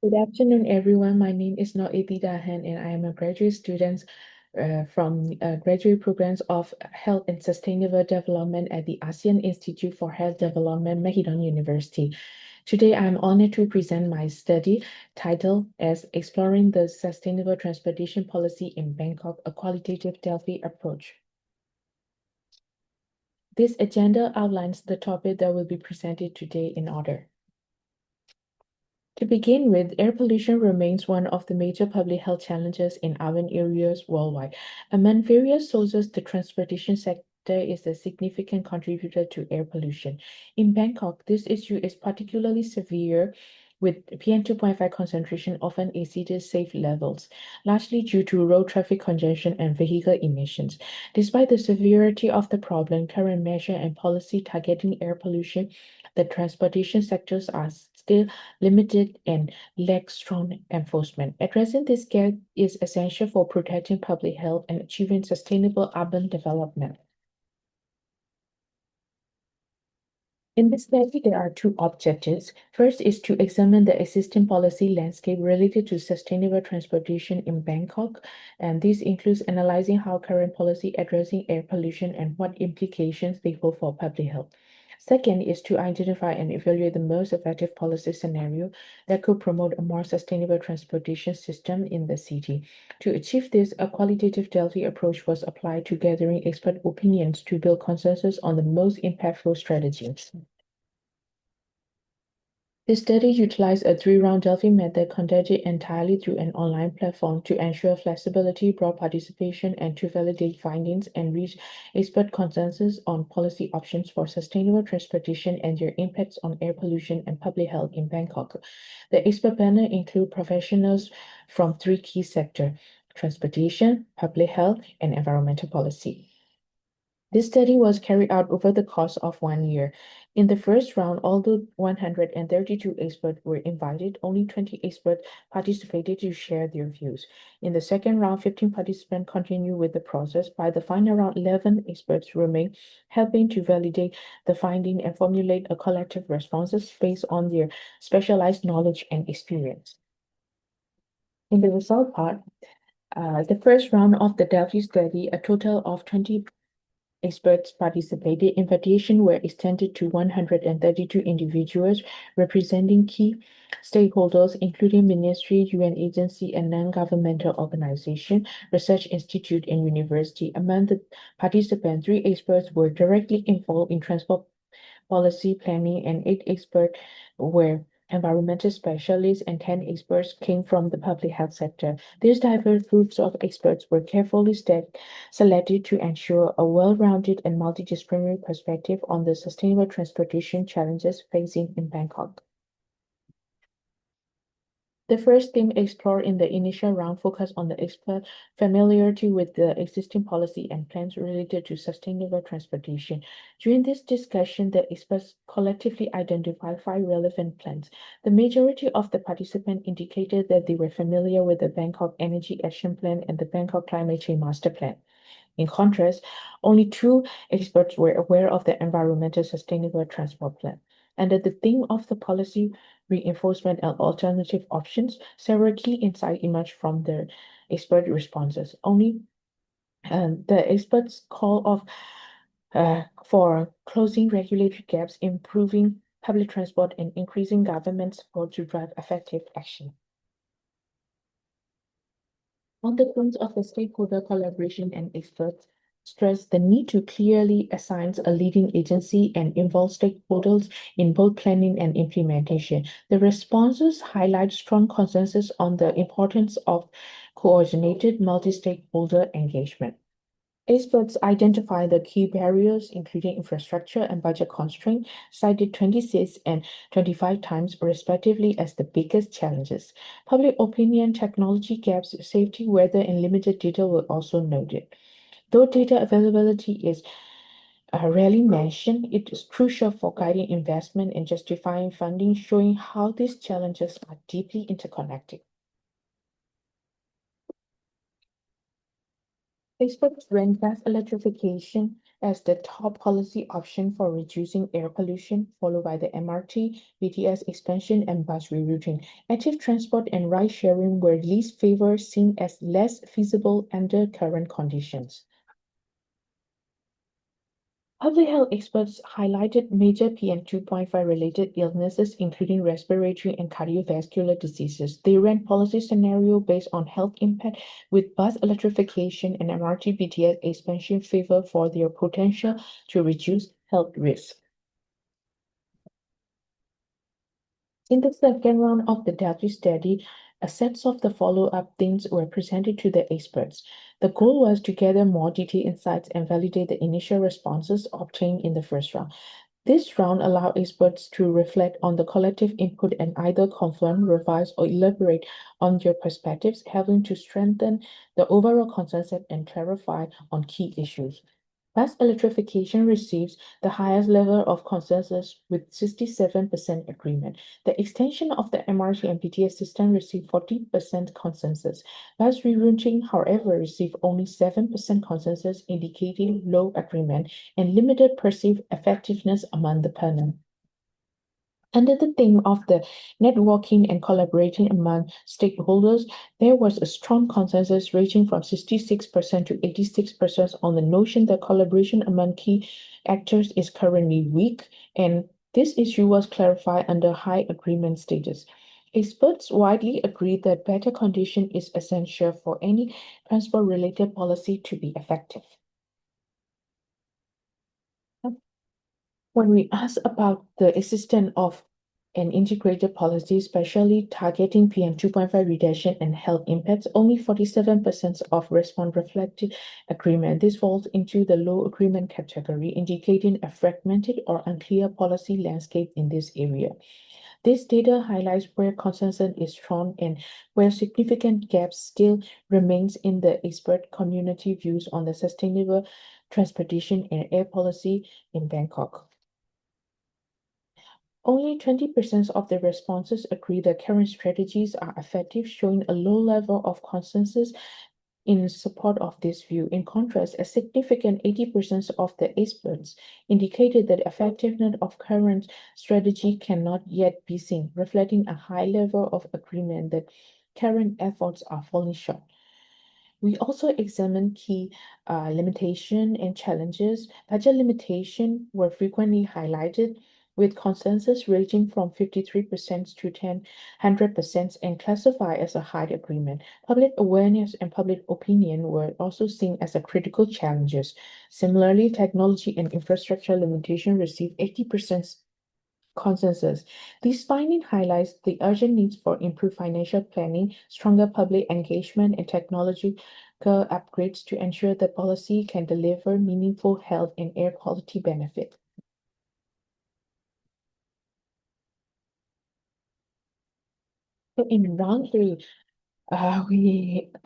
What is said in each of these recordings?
Good afternoon, everyone. My name is Thidar, and I am a graduate student from graduate programs of Health and Sustainable Development at the ASEAN Institute for Health Development, Mahidol University. Today, I'm honored to present my study titled as Exploring the Sustainable Transportation Policy in Bangkok, a Qualitative Delphi Approach. This agenda outlines the topic that will be presented today in order. To begin with, air pollution remains one of the major public health challenges in urban areas worldwide. Among various sources, the transportation sector is a significant contributor to air pollution. In Bangkok, this issue is particularly severe, with PM2.5 concentration often exceeded safe levels, largely due to road traffic congestion and vehicle emissions. Despite the severity of the problem, current measure and policy targeting air pollution, the transportation sectors are still limited and lack strong enforcement. Addressing this gap is essential for protecting public health and achieving sustainable urban development. In this study, there are two objectives. First is to examine the existing policy landscape related to sustainable transportation in Bangkok, and this includes analyzing how current policy addressing air pollution and what implications they hold for public health. Second is to identify and evaluate the most effective policy scenario that could promote a more sustainable transportation system in the city. To achieve this, a qualitative Delphi approach was applied to gathering expert opinions to build consensus on the most impactful strategies. The study utilized a three-round Delphi method conducted entirely through an online platform to ensure flexibility, broad participation, and to validate findings and reach expert consensus on policy options for sustainable transportation and their impacts on air pollution and public health in Bangkok. The expert panel include professionals from three key sectors: transportation, public health, and environmental policy. This study was carried out over the course of 1 year. In the first round, although 132 experts were invited, only 20 experts participated to share their views. In the second round, 15 participants continued with the process. By the final round, 11 experts remained, helping to validate the finding and formulate a collective responses based on their specialized knowledge and experience. In the result part, the first round of the Delphi study, a total of 20 experts participated. Invitations were extended to 132 individuals representing key stakeholders, including ministry, UN agency, and non-governmental organization, research institute, and university. Among the participants, three experts were directly involved in transport policy planning, and 8 experts were environmental specialists, and 10 experts came from the public health sector. These diverse groups of experts were carefully selected to ensure a well-rounded and multidisciplinary perspective on the sustainable transportation challenges facing in Bangkok. The first theme explored in the initial round focused on the expert familiarity with the existing policy and plans related to sustainable transportation. During this discussion, the experts collectively identified 5 relevant plans. The majority of the participants indicated that they were familiar with the Bangkok Energy Action Plan and the Bangkok Climate Change Master Plan. In contrast, only 2 experts were aware of the Environmental Sustainable Transport Plan. Under the theme of the policy reinforcement and alternative options, several key insights emerged from the expert responses. Only the experts call for closing regulatory gaps, improving public transport, and increasing government support to drive effective action. On the terms of the stakeholder collaboration and experts stress the need to clearly assign a leading agency and involve stakeholders in both planning and implementation. The responses highlight strong consensus on the importance of coordinated multi-stakeholder engagement. Experts identify the key barriers, including infrastructure and budget constraints, cited 26 and 25 times respectively as the biggest challenges. Public opinion, technology gaps, safety, weather, and limited data were also noted. Though data availability is rarely mentioned, it is crucial for guiding investment and justifying funding, showing how these challenges are deeply interconnected. Experts rank gas electrification as the top policy option for reducing air pollution, followed by the MRT, BTS expansion, and bus rerouting. Active transport and ride sharing were least favored, seen as less feasible under current conditions. Public health experts highlighted major PM2.5 related illnesses, including respiratory and cardiovascular diseases. They ran policy scenario based on health impact, with bus electrification and MRT BTS expansion favored for their potential to reduce health risks. In the second round of the Delphi study, a set of the follow-up themes were presented to the experts. The goal was to gather more detailed insights and validate the initial responses obtained in the first round. This round allowed experts to reflect on the collective input and either confirm, revise, or elaborate on their perspectives, helping to strengthen the overall consensus and clarify on key issues. Bus electrification receives the highest level of consensus with 67% agreement. The extension of the MRT and BTS system received 40% consensus. Bus rerouting, however, received only 7% consensus, indicating low agreement and limited perceived effectiveness among the panel. Under the theme of the networking and collaborating among stakeholders, there was a strong consensus ranging from 66% to 86% on the notion that collaboration among key actors is currently weak, and this issue was clarified under high agreement status. Experts widely agree that better condition is essential for any transport-related policy to be effective. When we ask about the existence of an integrated policy, especially targeting PM2.5 reduction and health impacts, only 47% of response reflected agreement. This falls into the low agreement category, indicating a fragmented or unclear policy landscape in this area. This data highlights where consensus is strong and where significant gaps still remains in the expert community views on the sustainable transportation and air policy in Bangkok. Only 20% of the responses agree that current strategies are effective, showing a low level of consensus in support of this view. In contrast, a significant 80% of the experts indicated that effectiveness of current strategy cannot yet be seen, reflecting a high level of agreement that current efforts are falling short. We also examined key limitation and challenges. Budget limitation were frequently highlighted, with consensus ranging from 53% to 100% and classified as a high agreement. Public awareness and public opinion were also seen as a critical challenges. Similarly, technology and infrastructure limitation received 80% consensus. This finding highlights the urgent needs for improved financial planning, stronger public engagement, and technological upgrades to ensure that policy can deliver meaningful health and air quality benefit. So in round three,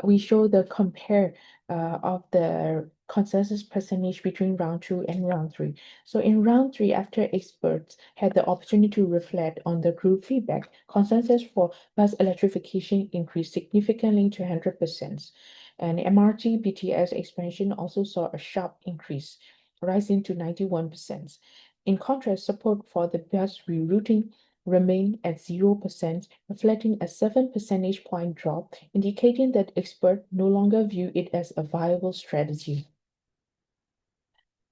we show the compare of the consensus percentage between round two and round three. So in round three, after experts had the opportunity to reflect on the group feedback, consensus for bus electrification increased significantly to 100%. And MRT BTS expansion also saw a sharp increase, rising to 91%. In contrast, support for the bus rerouting remained at 0%, reflecting a 7 percentage point drop, indicating that experts no longer view it as a viable strategy.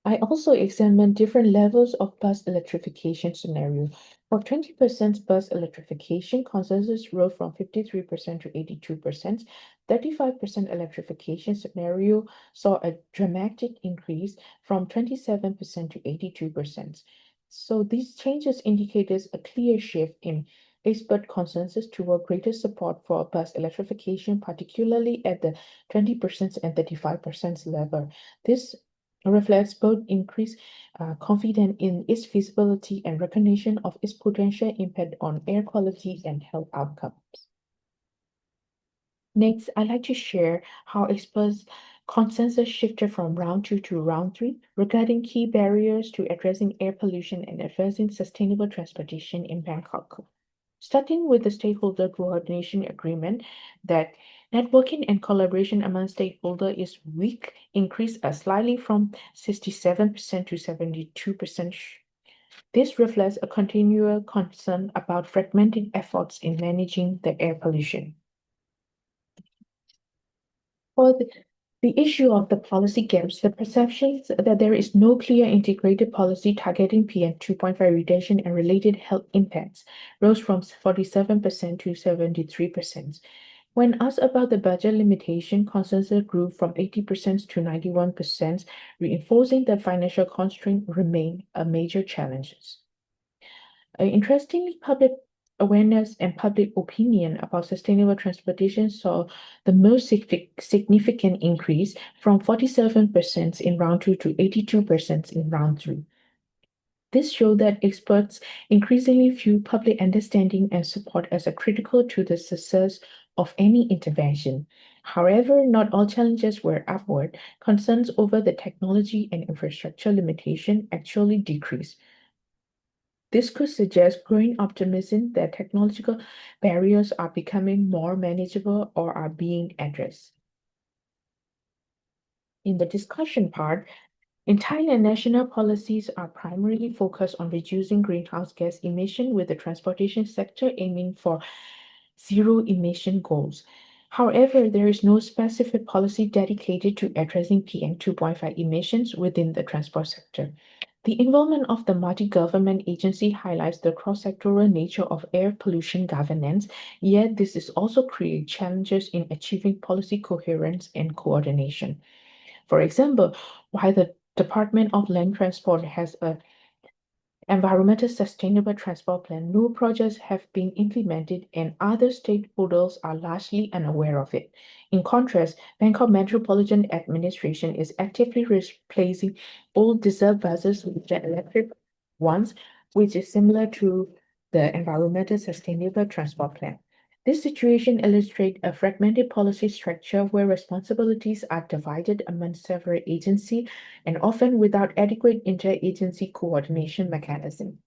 I also examined different levels of bus electrification scenario. For 20% bus electrification, consensus rose from 53% to 82%. 35% electrification scenario saw a dramatic increase from 27% to 82%. So these changes indicated a clear shift in expert consensus toward greater support for bus electrification, particularly at the 20% and 35% level. This reflects both increased confidence in its feasibility and recognition of its potential impact on air quality and health outcomes. Next, I'd like to share how experts' consensus shifted from round two to round three regarding key barriers to addressing air pollution and advancing sustainable transportation in Bangkok. Starting with the stakeholder coordination agreement that Networking and collaboration among stakeholders is weak, increased slightly from 67% to 72%. This reflects a continual concern about fragmented efforts in managing the air pollution. For the issue of the policy gaps, the perceptions that there is no clear integrated policy targeting PM 2.5 reduction and related health impacts rose from 47% to 73%. When asked about the budget limitation, consensus grew from 80% to 91%, reinforcing that financial constraints remain a major challenge. Interestingly, public awareness and public opinion about sustainable transportation saw the most significant increase from 47% in round two to 82% in round three. This showed that experts increasingly view public understanding and support as a critical to the success of any intervention. However, not all challenges were upward. Concerns over the technology and infrastructure limitation actually decreased. This could suggest growing optimism that technological barriers are becoming more manageable or are being addressed. In the discussion part, in Thailand, national policies are primarily focused on reducing greenhouse gas emission, with the transportation sector aiming for zero emission goals. However, there is no specific policy dedicated to addressing PM 2.5 emissions within the transport sector. The involvement of the multi-government agency highlights the cross-sectoral nature of air pollution governance, yet this is also create challenges in achieving policy coherence and coordination. For example, while the Department of Land Transport has a environmental sustainable transport plan, no projects have been implemented and other stakeholders are largely unaware of it. In contrast, Bangkok Metropolitan Administration is actively replacing old diesel buses with jet electric ones, which is similar to the environmental sustainable transport plan. This situation illustrates a fragmented policy structure where responsibilities are divided among several agencies and often without adequate interagency coordination mechanism.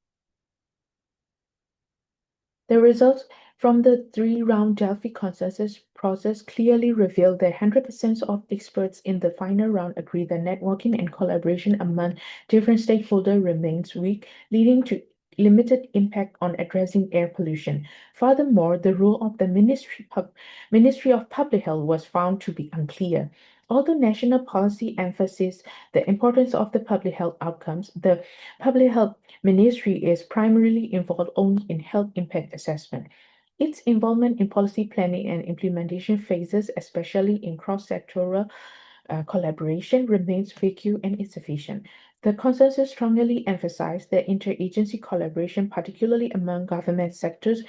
The results from the three-round Delphi consensus process clearly revealed that 100% of experts in the final round agree that networking and collaboration among different stakeholders remains weak, leading to limited impact on addressing air pollution. Furthermore, the role of the Ministry of Public Health was found to be unclear. Although national policy emphasizes the importance of the public health outcomes, the Public Health Ministry is primarily involved only in health impact assessment. Its involvement in policy planning and implementation phases, especially in cross-sectoral collaboration, remains vague and insufficient. The consensus strongly emphasized that interagency collaboration, particularly among government sectors,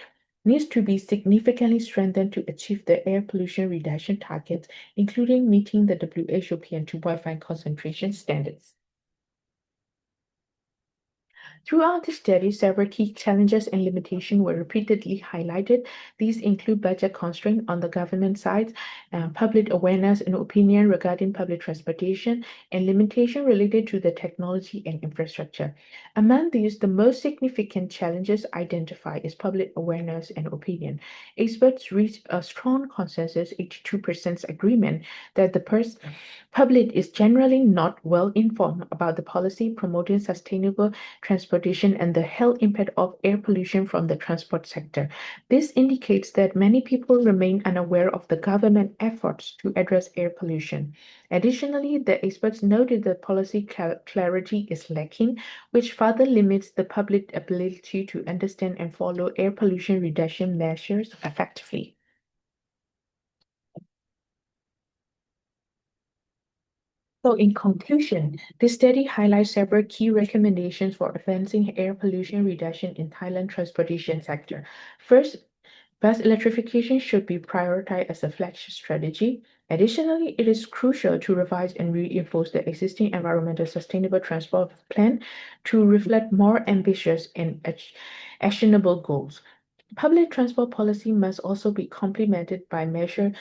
needs to be significantly strengthened to achieve the air pollution reduction targets, including meeting the WHO PM 2.5 concentration standards. Throughout the study, several key challenges and limitations were repeatedly highlighted. These include budget constraints on the government side, public awareness and opinion regarding public transportation, and limitation related to the technology and infrastructure. Among these, the most significant challenges identified is public awareness and opinion. Experts reached a strong consensus, 82% agreement, that the public is generally not well informed about the policy promoting sustainable transportation and the health impact of air pollution from the transport sector. This indicates that many people remain unaware of the government efforts to address air pollution. Additionally, the experts noted that policy clarity is lacking, which further limits the public ability to understand and follow air pollution reduction measures effectively. So, in conclusion, this study highlights several key recommendations for advancing air pollution reduction in Thailand transportation sector. First, bus electrification should be prioritized as a flagship strategy. Additionally, it is crucial to revise and reinforce the existing environmental sustainable transport plan to reflect more ambitious and actionable goals. Public transport policy must also be complemented by measures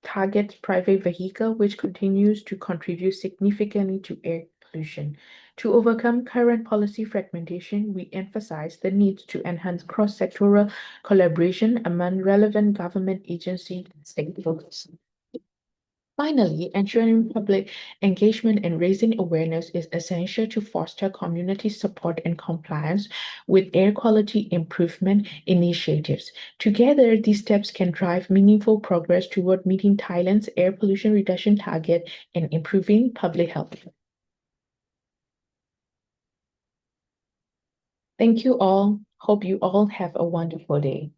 targets private vehicle, which continues to contribute significantly to air pollution. To overcome current policy fragmentation, we emphasize the need to enhance cross-sectoral collaboration among relevant government agencies and stakeholders. Finally, ensuring public engagement and raising awareness is essential to foster community support and compliance with air quality improvement initiatives. Together, these steps can drive meaningful progress toward meeting Thailand's air pollution reduction target and improving public health. Thank you all. Hope you all have a wonderful day.